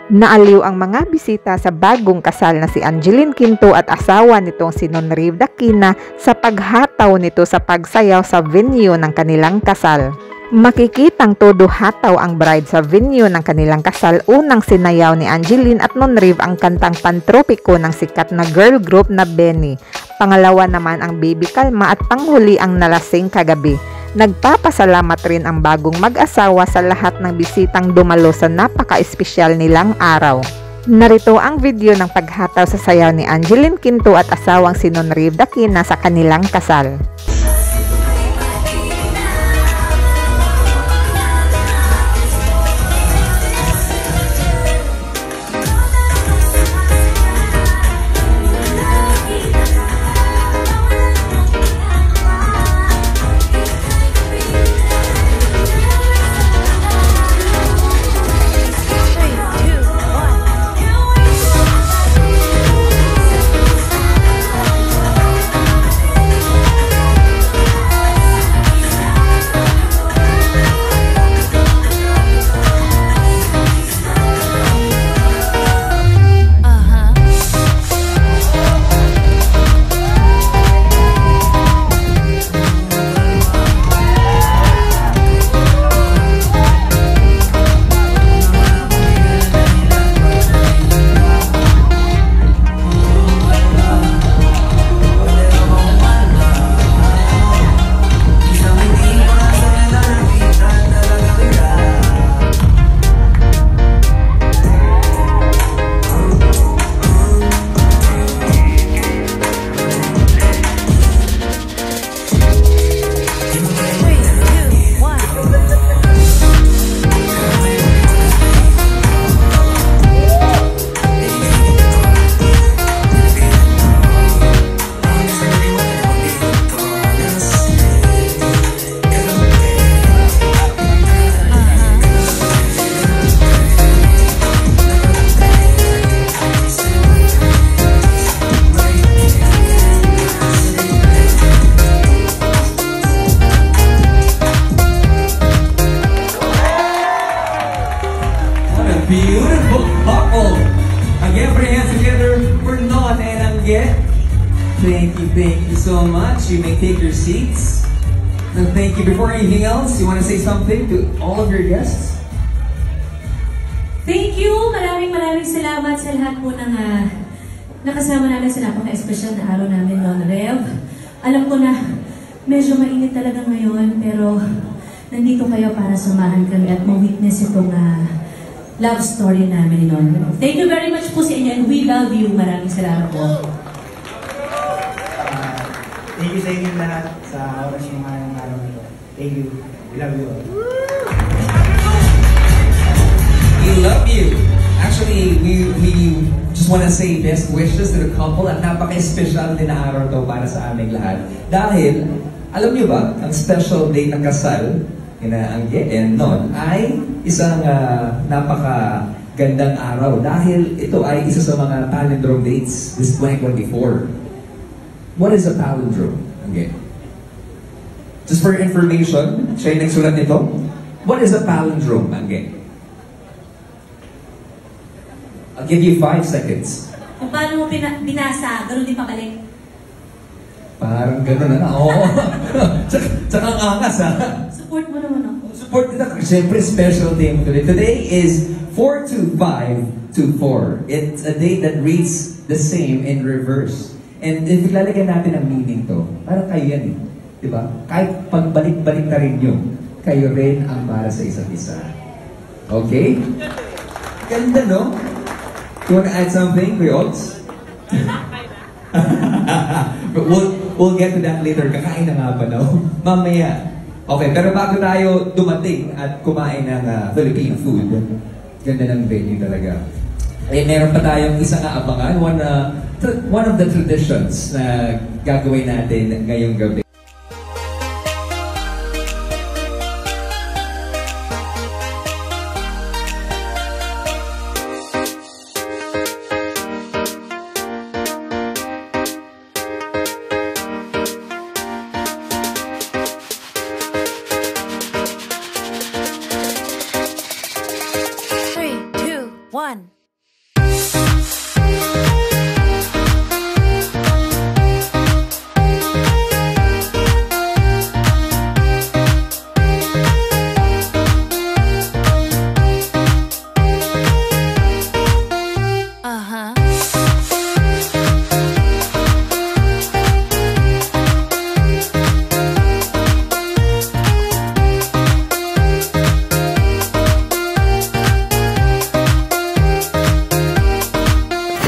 Naaliw ang mga bisita sa bagong kasal na si Angeline Quinto at asawa nitong si Nonriv Dakina sa paghataw nito sa pagsayaw sa venue ng kanilang kasal. Makikitang todo hataw ang bride sa venue ng kanilang kasal. Unang sinayaw ni Angeline at Nonriv ang kantang pantropiko ng sikat na girl group na Benny. Pangalawa naman ang Baby Kalma at panghuli ang Nalasing Kagabi. Nagpapasalamat rin ang bagong mag-asawa sa lahat ng bisitang dumalo sa napaka-espesyal nilang araw. Narito ang video ng paghataw sa sayaw ni Angeline Quinto at asawang si Nonriv Dakina sa kanilang kasal. Beautiful couple. Again, put your hands together for Non and Angge. Thank you so much. You may take your seats. And thank you. Before anything else, you want to say something to all of your guests? Thank you. Maraming salamat sa lahat po ng nakasama namin sa napaka-espesyal na araw namin, Nonriv. Alam ko na medyo mainit talaga ngayon, pero nandito kayo para samahan kami at ma-witness itong love story namin, Nonriv. Thank you very much po sa inyo and we love you. Maraming salamat po. Thank you sa inyo lahat sa oras ng mga araw nito. Thank you. We love you all. We love you. Actually, we just want to say best wishes to the couple at napaka-special din na araw to para sa aming lahat. Dahil, alam niyo ba, ang special day ng kasal na Angge and Non ay isang napaka-gandang araw dahil ito ay isa sa mga palindrome dates this 2024. What is a palindrome, Angge? Just for information, siya yung nagsulat nito. What is a palindrome, Angge? I'll give you 5 seconds. Kung paano mo binasa, gano'n din pabalik. Parang gano'n na. Oo. Tsaka ang angas, ha? Support mo naman ako. Support nito. Siyempre, special day mo today. Today is 42524. It's a day that reads the same in reverse. And if ilalagyan natin ang meaning to, parang kayo yan eh. Diba? Kahit pagbalik-balik na rin nyo, kayo rin ang para sa isa't isa. Okay? Ganda, no? You want to add something, Kuya Ots? But we'll get to that later. Kakain na nga ba daw? Mamaya. Okay, pero bago tayo dumating at kumain ng Filipino food, ganda ng venue talaga. Eh, meron pa tayong isa nga abangan. One of the traditions na gagawin natin ngayong gabi.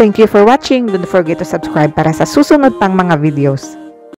Thank you for watching. Don't forget to subscribe para sa susunod pang mga videos.